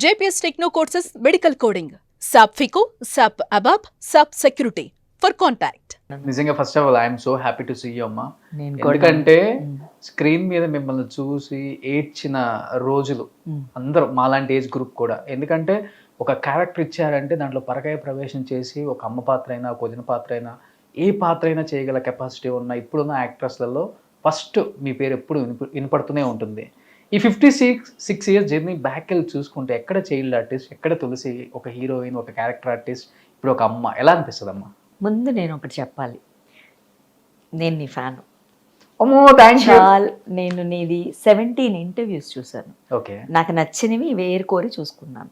JPS Techno courses medical coding, SAP FICO, SAP ABAP, SAP Security. For contact. నిజంగా first of all I'm so happy to see you అమ్మా. నేను కూడా. ఎందుకంటే screen మీద మిమ్మల్ని చూసి ఏడ్చిన రోజులు అందరూ మాలాంటి ఏజ్ గ్రూప్ కూడా. ఎందుకంటే ఒక క్యారెక్టర్ ఇచ్చారంటే దాంట్లో పరకాయ ప్రవేశం చేసి ఒక అమ్మ పాత్ర అయినా ఒక వదిన పాత్ర అయినా ఏ పాత్ర అయినా చేయగల కెపాసిటీ ఉన్న ఇప్పుడున్న యాక్ట్రెస్లలో ఫస్ట్ మీ పేరు ఎప్పుడు వినపడుతూనే ఉంటుంది. ఈ 56 ఇయర్స్ జర్నీ బ్యాక్ వెళ్ళి చూసుకుంటే ఎక్కడ చైల్డ్ ఆర్టిస్ట్, ఎక్కడ తులసి ఒక హీరోయిన్, ఒక క్యారెక్టర్ ఆర్టిస్ట్, ఇప్పుడు ఒక అమ్మ, ఎలా అనిపిస్తుంది అమ్మా? ముందు నేను ఒకటి చెప్పాలి, నేను నీ ఫ్యాన్. అమ్మో థ్యాంక్ యూ. నేను నీది 17 ఇంటర్వ్యూస్ చూసాను. ఓకే, నాకు నచ్చినవి వేరుకోరి చూసుకున్నాను.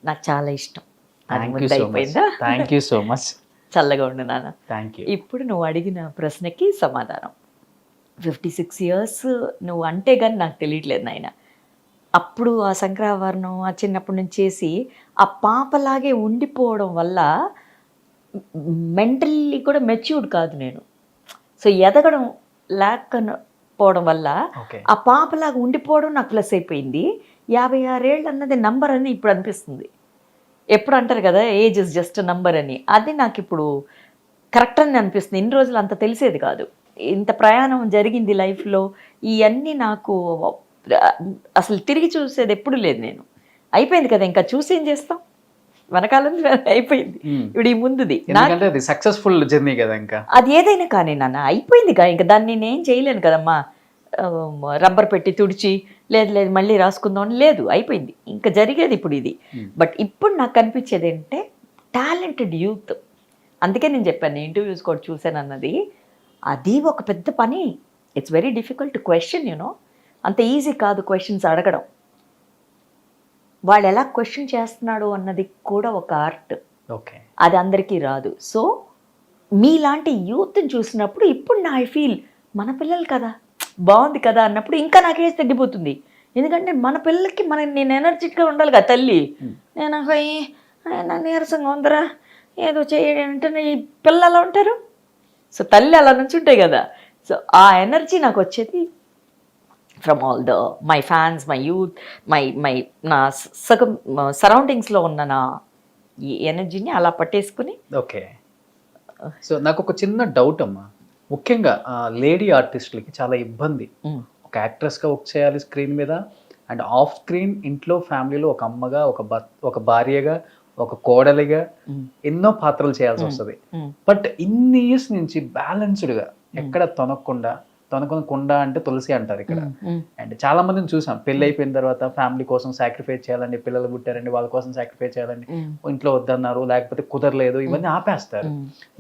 నాకు చాలా ఇష్టం. అయిపోయిందా? Thank you so much. చల్లగా ఉండు నాన్న. Thank you. ఇప్పుడు నువ్వు అడిగిన ప్రశ్నకి సమాధానం, 56 ఇయర్స్ నువ్వు అంటే కానీ నాకు తెలియట్లేదు నాయన. అప్పుడు ఆ శంకరాభరణం ఆ చిన్నప్పటి నుంచి చేసి ఆ పాపలాగే ఉండిపోవడం వల్ల మెంటల్లీ కూడా మెచ్యూర్డ్ కాదు నేను. సో ఎదగడం లేకపోవడం వల్ల ఆ పాపలాగా ఉండిపోవడం నాకు ప్లస్ అయిపోయింది. 56 ఏళ్ళు అన్నది నంబర్ అని ఇప్పుడు అనిపిస్తుంది. ఎప్పుడు అంటారు కదా ఏజ్ ఇస్ జస్ట్ నంబర్ అని, అది నాకు ఇప్పుడు కరెక్ట్ అని అనిపిస్తుంది. ఇన్ని రోజులు అంత తెలిసేది కాదు. ఇంత ప్రయాణం జరిగింది లైఫ్లో, ఇవన్నీ నాకు అసలు తిరిగి చూసేది ఎప్పుడు లేదు. నేను అయిపోయింది కదా, ఇంకా చూసి ఏం చేస్తాం, వెనకాలం అయిపోయింది. ఇప్పుడు ఈ ముందుది సక్సెస్ఫుల్ జర్నీ కదా, ఇంకా అది ఏదైనా కానీ నాన్న అయిపోయింది కదా, ఇంకా దాన్ని నేను చేయలేను కదమ్మా. రబ్బర్ పెట్టి తుడిచి లేదు లేదు మళ్ళీ రాసుకుందాం అని లేదు, అయిపోయింది. ఇంకా జరిగేది ఇప్పుడు ఇది. బట్ ఇప్పుడు నాకు కనిపించేది ఏంటంటే టాలెంటెడ్ యూత్. అందుకే నేను చెప్పాను ఇంటర్వ్యూస్ కూడా చూశాను అన్నది, అది ఒక పెద్ద పని. It's very difficult question, you know. అంత ఈజీ కాదు క్వశ్చన్స్ అడగడం. వాళ్ళు ఎలా క్వశ్చన్ చేస్తున్నాడు అన్నది కూడా ఒక ఆర్ట్. ఓకే, అది అందరికీ రాదు. సో మీలాంటి యూత్ని చూసినప్పుడు ఇప్పుడు నా ఐ ఫీల్ మన పిల్లలు కదా, బాగుంది కదా అన్నప్పుడు ఇంకా నాకు ఏజ్ తగ్గిపోతుంది. ఎందుకంటే మన పిల్లలకి నేను ఎనర్జెటిక్గా ఉండాలి కదా తల్లి. నేను నా నీరసంగా ఉందరా ఏదో చేయడం అంటే ఈ పిల్లలు అలా ఉంటారు. సో తల్లి అలా నుంచి ఉంటాయి కదా. సో ఆ ఎనర్జీ నాకు వచ్చేది from all my fans, my youth, నా సరౌండింగ్స్లో ఉన్న నా ఈ ఎనర్జీని అలా పట్టేసుకుని. ఓకే, సో నాకు ఒక చిన్న డౌట్ అమ్మా. ముఖ్యంగా లేడీ ఆర్టిస్టులకి చాలా ఇబ్బంది. ఒక యాక్ట్రెస్గా వర్క్ చేయాలి స్క్రీన్ మీద, అండ్ ఆఫ్ స్క్రీన్ ఇంట్లో ఫ్యామిలీలో ఒక అమ్మగా, ఒక భార్యగా, ఒక కోడలిగా ఎన్నో పాత్రలు చేయాల్సి వస్తుంది. బట్ ఇన్ని ఇయర్స్ నుంచి బ్యాలెన్స్డ్గా ఎక్కడ తొనకుండా అంటే తులసి అంటారు ఇక్కడ. అండ్ చాలా మందిని చూసాం, పెళ్ళి అయిపోయిన తర్వాత ఫ్యామిలీ కోసం సాక్రిఫైస్ చేయాలండి, పిల్లలు పుట్టారండి వాళ్ళ కోసం సాక్రిఫైస్ చేయాలండి, ఇంట్లో వద్దన్నారు లేకపోతే కుదరలేదు, ఇవన్నీ ఆపేస్తారు.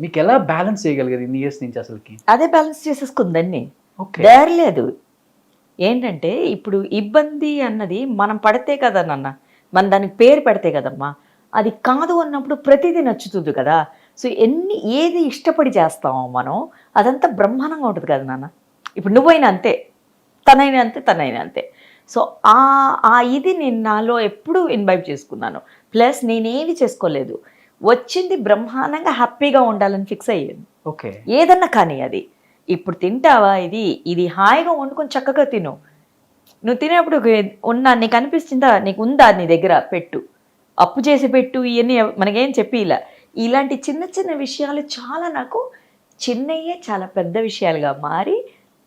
మీకు ఎలా బ్యాలెన్స్ చేయగలిగేది ఇన్ని ఇయర్స్ నుంచి? అసలుకి అదే బ్యాలెన్స్ చేసేసుకుందండి, దారి లేదు. ఏంటంటే ఇప్పుడు ఇబ్బంది అన్నది మనం పడితే కదా నాన్న, మనం దానికి పేరు పెడితే కదమ్మా. అది కాదు అన్నప్పుడు ప్రతిదీ నచ్చుతుంది కదా. సో ఏది ఇష్టపడి చేస్తామో మనం అదంతా బ్రహ్మాండంగా ఉంటుంది కదా నాన్న. ఇప్పుడు నువ్వైనా అంతే, తనైనా అంతే. సో ఇది నేను నాలో ఎప్పుడూ ఇన్వైబ్ చేసుకున్నాను. ప్లస్ నేనేది చేసుకోలేదు, వచ్చింది బ్రహ్మాండంగా హ్యాపీగా ఉండాలని ఫిక్స్ అయ్యాను. ఓకే, ఏదన్నా కానీ అది ఇప్పుడు తింటావా, ఇది హాయిగా వండుకొని చక్కగా తిను. నువ్వు తినేప్పుడు నీకు అనిపిస్తుందా, నీకు ఉందా, నీ దగ్గర పెట్టు, అప్పు చేసి పెట్టు, ఇవన్నీ మనకేం చెప్పి ఇలాంటి చిన్న చిన్న విషయాలు చాలా నాకు చిన్నయ్యే చాలా పెద్ద విషయాలుగా మారి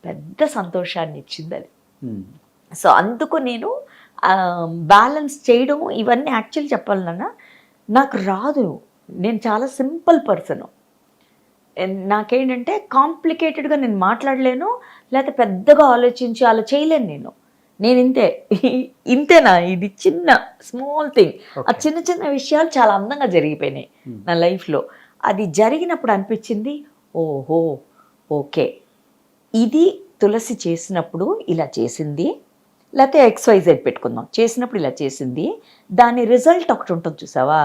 పెద్ద సంతోషాన్ని ఇచ్చింది అది. సో అందుకు నేను బ్యాలెన్స్ చేయడం ఇవన్నీ యాక్చువల్లీ చెప్పాలన్నా నాకు రాదు. నేను చాలా సింపుల్ పర్సను. నాకేంటంటే కాంప్లికేటెడ్గా నేను మాట్లాడలేను, లేకపోతే పెద్దగా ఆలోచించి అలా చేయలేను. నేను ఇంతేనా, ఇది చిన్న స్మాల్ థింగ్. ఆ చిన్న చిన్న విషయాలు చాలా అందంగా జరిగిపోయినాయి నా లైఫ్లో. అది జరిగినప్పుడు అనిపించింది, ఓహో ఓకే ఇది తులసి చేసినప్పుడు ఇలా చేసింది, లేకపోతే XYZ పెట్టుకుందాం, చేసినప్పుడు ఇలా చేసింది, దాని రిజల్ట్ ఒకటి ఉంటుంది చూసావా,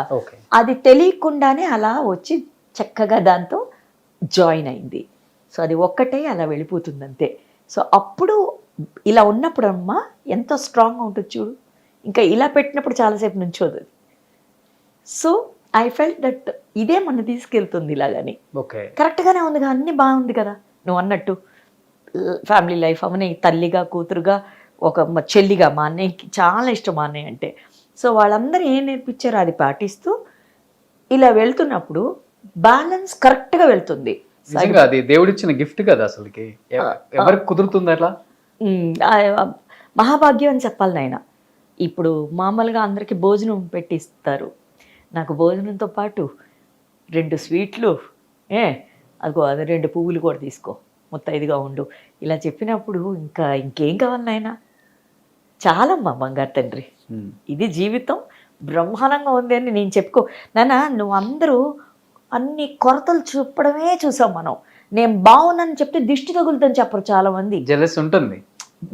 అది తెలియకుండానే అలా వచ్చి చక్కగా దాంతో జాయిన్ అయింది. సో అది ఒక్కటే అలా వెళ్ళిపోతుంది అంతే. సో అప్పుడు ఇలా ఉన్నప్పుడు అమ్మా ఎంతో స్ట్రాంగ్గా ఉంటుంది చూడు, ఇంకా ఇలా పెట్టినప్పుడు చాలాసేపు నుంచోదు. సో ఐ ఫెల్ట్ దట్ ఇదే మన తీసుకెళ్తుంది ఇలాగని. కరెక్ట్గానే ఉంది కదా, అన్నీ బాగుంది కదా నువ్వు అన్నట్టు. ఫ్యామిలీ లైఫ్ అవని తల్లిగా, కూతురుగా, ఒక చెల్లిగా, మా అన్నయ్యకి చాలా ఇష్టం మా అన్నయ్య అంటే. సో వాళ్ళందరూ ఏం నేర్పించారో అది పాటిస్తూ ఇలా వెళ్తున్నప్పుడు బ్యాలెన్స్ కరెక్ట్గా వెళ్తుంది. నిజంగా అది దేవుడిచ్చిన గిఫ్ట్ కదా అసలుకి. ఎవరికి కుదురుతుంది అట్లా? మహాభాగ్యం అని చెప్పాలి నాయన. ఇప్పుడు మామూలుగా అందరికీ భోజనం పెట్టిస్తారు, నాకు భోజనంతో పాటు 2 స్వీట్లు, అదిగో అది 2 పువ్వులు కూడా తీసుకో, ముత్తైదుగా ఉండు, ఇలా చెప్పినప్పుడు ఇంకేం కావాలి నాయన? చాలమ్మా బంగారు తండ్రి, ఇది జీవితం బ్రహ్మాండంగా ఉంది అని నేను చెప్పుకో. నాన్న నువ్వు అందరూ అన్ని కొరతలు చూపడమే చూసాం మనం. నేను బాగున్నాను చెప్తే దిష్టి తగులుదని చెప్పరు చాలా మంది. జెలస్ ఉంటుంది,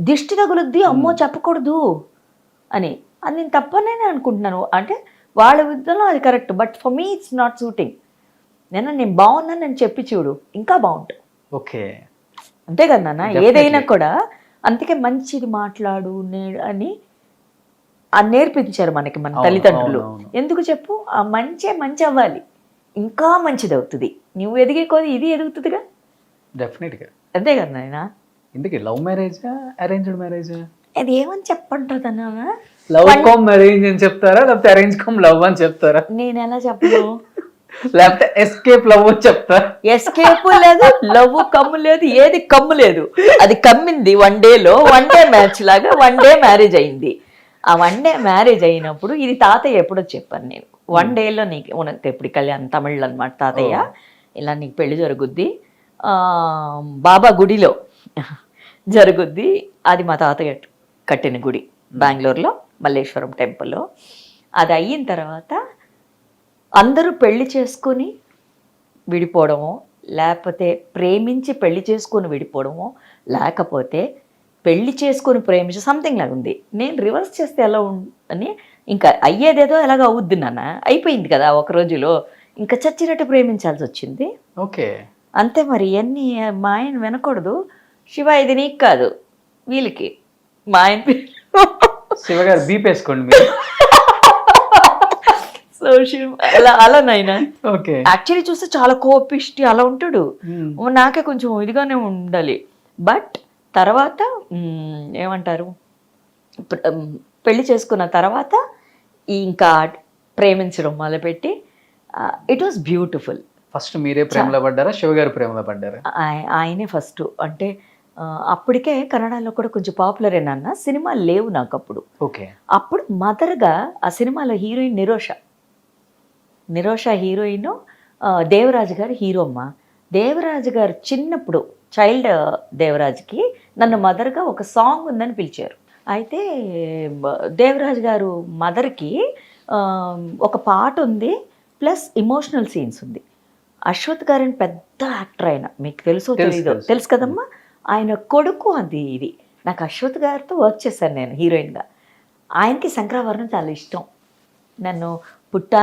దిష్టి తగులుద్ది, అమ్మో చెప్పకూడదు అని. అది నేను తప్పనే అనుకుంటున్నాను. అంటే వాళ్ళ విధంలో అది correct, but for me it's not suiting. నేను బాగున్నాను నేను చెప్పి చూడు, ఇంకా బాగుంటుంది. ఓకే, అంతే కదా నాన్న, ఏదైనా కూడా. అందుకే మంచిది మాట్లాడు అని నేర్పించారు మనకి మన తల్లిదండ్రులు. ఎందుకు చెప్పు, ఆ మంచి అవ్వాలి, ఇంకా మంచిది అవుతుంది. నువ్వు ఎదిగే కొద్ది ఇది ఎదుగుతుందిగా. డెఫినెట్గా. అంతే కదా నాయన. ఇందుకే లవ్ మ్యారేజా అరేంజ్డ్ మ్యారేజా? అది ఏమని చెప్పంటుంది అన్న, లవ్ కమ్ అరేంజ్ అని చెప్తారా, లేకపోతే అరేంజ్ కమ్ లవ్ అని చెప్తారా? నేను ఎలా చెప్పను, లేకపోతే ఎస్కేప్ లవ్ అని చెప్తారా? ఎస్కేప్ లేదు, లవ్ కమ్ము లేదు, ఏది కమ్ము లేదు. అది కమ్మింది 1 డేలో, 1 డే మ్యాచ్ లాగా 1 డే మ్యారేజ్ అయింది. ఆ 1 డే మ్యారేజ్ అయినప్పుడు ఇది తాతయ్య ఎప్పుడో చెప్పాను నేను, 1 డేలో నీకు ఎప్పుడు కళ్యాణ్ తమిళ్ అనమాట, తాతయ్య ఇలా నీకు పెళ్లి జరుగుద్ది, బాబా గుడిలో జరుగుద్ది. అది మా తాతయ్య కట్టిన గుడి బెంగళూరులో, మల్లేశ్వరం టెంపుల్లో. అది అయిన తర్వాత అందరూ పెళ్లి చేసుకొని విడిపోవడమో, లేకపోతే ప్రేమించి పెళ్లి చేసుకొని విడిపోవడమో, లేకపోతే పెళ్లి చేసుకొని ప్రేమించి సంథింగ్ లాగా ఉంది. నేను రివర్స్ చేస్తే ఎలా అని, ఇంకా అయ్యేదేదో ఎలాగ అవుద్ది నాన్న, అయిపోయింది కదా ఒక రోజులో, ఇంకా చచ్చినట్టు ప్రేమించాల్సి వచ్చింది. ఓకే, అంతే మరి. ఇవన్నీ మా ఆయన వినకూడదు. శివ ఇది నీకు కాదు, వీళ్ళకి. మా ఆయన శివ గారు బీప్ వేసుకోండి మీరు. సో శివ అలా నాయనా. ఓకే, యాక్చువల్లీ చూస్తే చాలా కోపిష్టి అలా ఉంటాడు. నాకే కొంచెం ఇదిగానే ఉండాలి. బట్ తర్వాత ఏమంటారు, పెళ్లి చేసుకున్న తర్వాత ఇంకా ప్రేమించడం మొదలుపెట్టి ఇట్ వాస్ బ్యూటిఫుల్. ఫస్ట్ మీరే ప్రేమలో పడ్డారా, శివ గారు ప్రేమలో పడ్డారా? ఆయనే ఫస్ట్. అంటే అప్పటికే కన్నడలో కూడా కొంచెం పాపులర్ ఏనన్నా, సినిమాలు లేవు నాకు అప్పుడు. ఓకే, అప్పుడు మదర్గా ఆ సినిమాలో హీరోయిన్ నిరోష హీరోయిన్, దేవరాజు గారు హీరో అమ్మ. దేవరాజు గారు చిన్నప్పుడు చైల్డ్ దేవరాజుకి నన్ను మదర్గా ఒక సాంగ్ ఉందని పిలిచారు. అయితే దేవరాజు గారు మదర్కి ఒక పాట ఉంది, ప్లస్ ఇమోషనల్ సీన్స్ ఉంది. అశ్వత్ గారిని పెద్ద యాక్టర్ ఆయన, మీకు తెలుసో తెలీదో, తెలుసు కదమ్మా. ఆయన కొడుకు అది ఇది. నాకు అశ్వత్ గారితో వర్క్ చేశాను నేను హీరోయిన్గా. ఆయనకి శంకరాభరణం చాలా ఇష్టం. నన్ను పుట్టా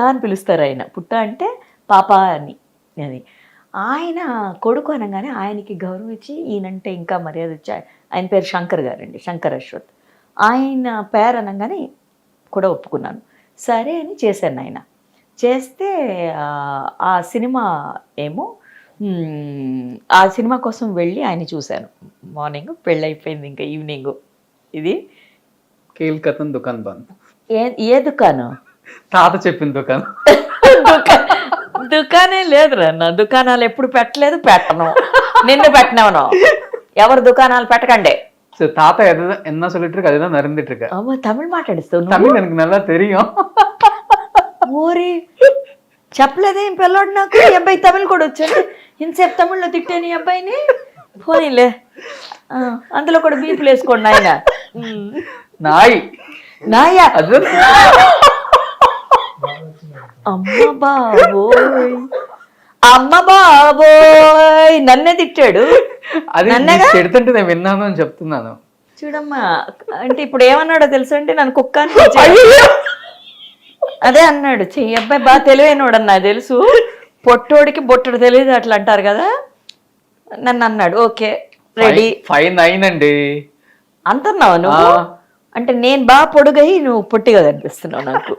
అని పిలుస్తారు ఆయన. పుట్ట అంటే పాప అని. అది ఆయన కొడుకు అనగానే ఆయనకి గౌరవం ఇచ్చి, ఈయనంటే ఇంకా మర్యాద ఇచ్చి, ఆయన పేరు శంకర్ గారండి, శంకర్ అశ్వత్. ఆయన పేరు అనగానే కూడా ఒప్పుకున్నాను. సరే అని చేశాను. ఆయన చేస్తే ఆ సినిమా ఏమో, ఆ సినిమా కోసం వెళ్ళి ఆయన చూశాను. మార్నింగ్ పెళ్ళి అయిపోయింది, ఇంకా ఈవినింగ్. ఇది కేల్కతన్ దుకాన్ బంద్. ఏ దుకాణం? తాత చెప్పిన దుకాణం. దుకాణం లేదురా, నా దుకాణాలు ఎప్పుడు పెట్టలేదు, పెట్టను. నిన్ను పెట్టినవను, ఎవరు దుకాణాలు పెట్టకండి. తాత என்ன சொல்லிட்டு இருக்கு அதுதான் நடந்துட்டு இருக்கு. ஆமா, தமிழ் మాట్లాడిస్తావు. தமிழ் எனக்கு நல்லா தெரியும். ఓరి చెప్పలేదే ఈ పిల్లోడు నాకు. ఈ అబ్బాయి తమిళ్ కూడా వచ్చాడు, ఇంతసేపు తమిళ్లో తిట్టాను ఈ అబ్బాయిని. పోనీలే, అందులో కూడా బీపులు వేసుకోండి ఆయన. నాయా అమ్మ బాబోయ్ నన్నే తిట్టాడు. అది తిడుతుంటే నేను విన్నాను అని చెప్తున్నాను. చూడమ్మా, అంటే ఇప్పుడు ఏమన్నాడో తెలుసు అంటే, నన్ను కుక్క అని అదే అన్నాడు. చెయ్యి అబ్బాయి బాగా తెలివైనోడు నాకు తెలుసు, పొట్టోడికి బొట్టడు తెలియదు అట్లా అంటారు కదా. నన్ను అన్నాడు. Okay ready. 5'9" అండి అంటున్నావు నువ్వు. అంటే నేను బాగా పొడుగై నువ్వు పొట్టిగా కనిపిస్తున్నావు నాకు.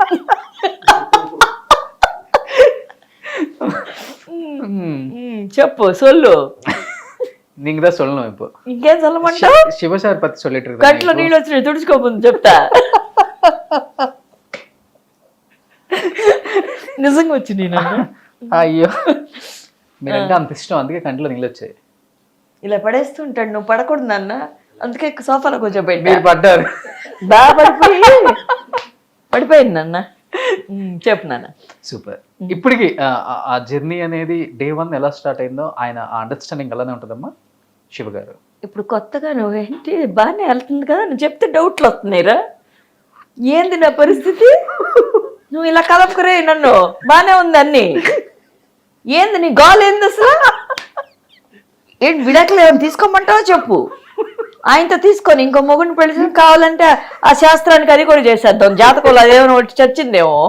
చెప్పు సొల్లు. நீங்க தான் சொல்லணும். இப்போ ఇంకేం சொல்லమంటావు? శివ సార్ పத்தி சொல்லிட்டு இருக்காங்க. కట్లో నీళ్ళు వచ్చినాయి, తుడుచుకోముందు చెప్తా. నిజంగా వచ్చింది నాన్న. అయ్యో మీరంటే అంత ఇష్టం, అందుకే కంటిలో నీళ్ళు వచ్చాయి. ఇలా పడేస్తూ ఉంటాడు, నువ్వు పడకూడదు నాన్న, అందుకే సోఫాలో కూర్చోబెట్టా. మీరు పడ్డారు. బాగా పడిపోయింది నాన్న. చెప్పు నాన్న. సూపర్. ఇప్పటికి ఆ జర్నీ అనేది డే 1 ఎలా స్టార్ట్ అయిందో ఆయన ఆ అండర్స్టాండింగ్ అలానే ఉంటుందమ్మా శివ గారు? ఇప్పుడు కొత్తగా నువ్వేంటి బాగానే వెళ్తుంది కదా, నువ్వు చెప్తే డౌట్లు వస్తున్నాయిరా. ఏంది నా పరిస్థితి, నువ్వు ఇలా కలపకురే నన్ను, బాగానే ఉంది అన్ని. ఏంది నీ గోల్ ఏంది అసలు? ఏంటి విడాకులు ఏమైనా తీసుకోమంటావో చెప్పు, ఆయనతో తీసుకొని ఇంకో మొగుడిని పెళ్లి కావాలంటే ఆ శాస్త్రానికి అది కూడా చేసేద్దాం, జాతకంలో అదేమైనా ఒకటి చచ్చిందేమో,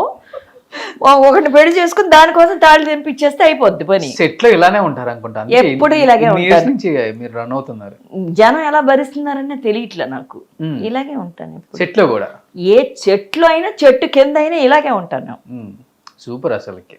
ఒకటి పెళ్లి చేసుకుని దానికోసం తాళి తెంపిచ్చేస్తే అయిపోద్ది పని. సెట్ లో ఇలానే ఉంటారు అనుకుంటా, ఎప్పుడు ఇలాగే ఉంటారు. నుంచి మీరు రన్ అవుతున్నారు. జనం ఎలా భరిస్తున్నారనే తెలియట్లే నాకు, ఇలాగే ఉంటాను ఎప్పుడు. సెట్ లో కూడా ఏ చెట్లు అయినా చెట్టు కింద అయినా ఇలాగే ఉంటాను. సూపర్ అసలుకి.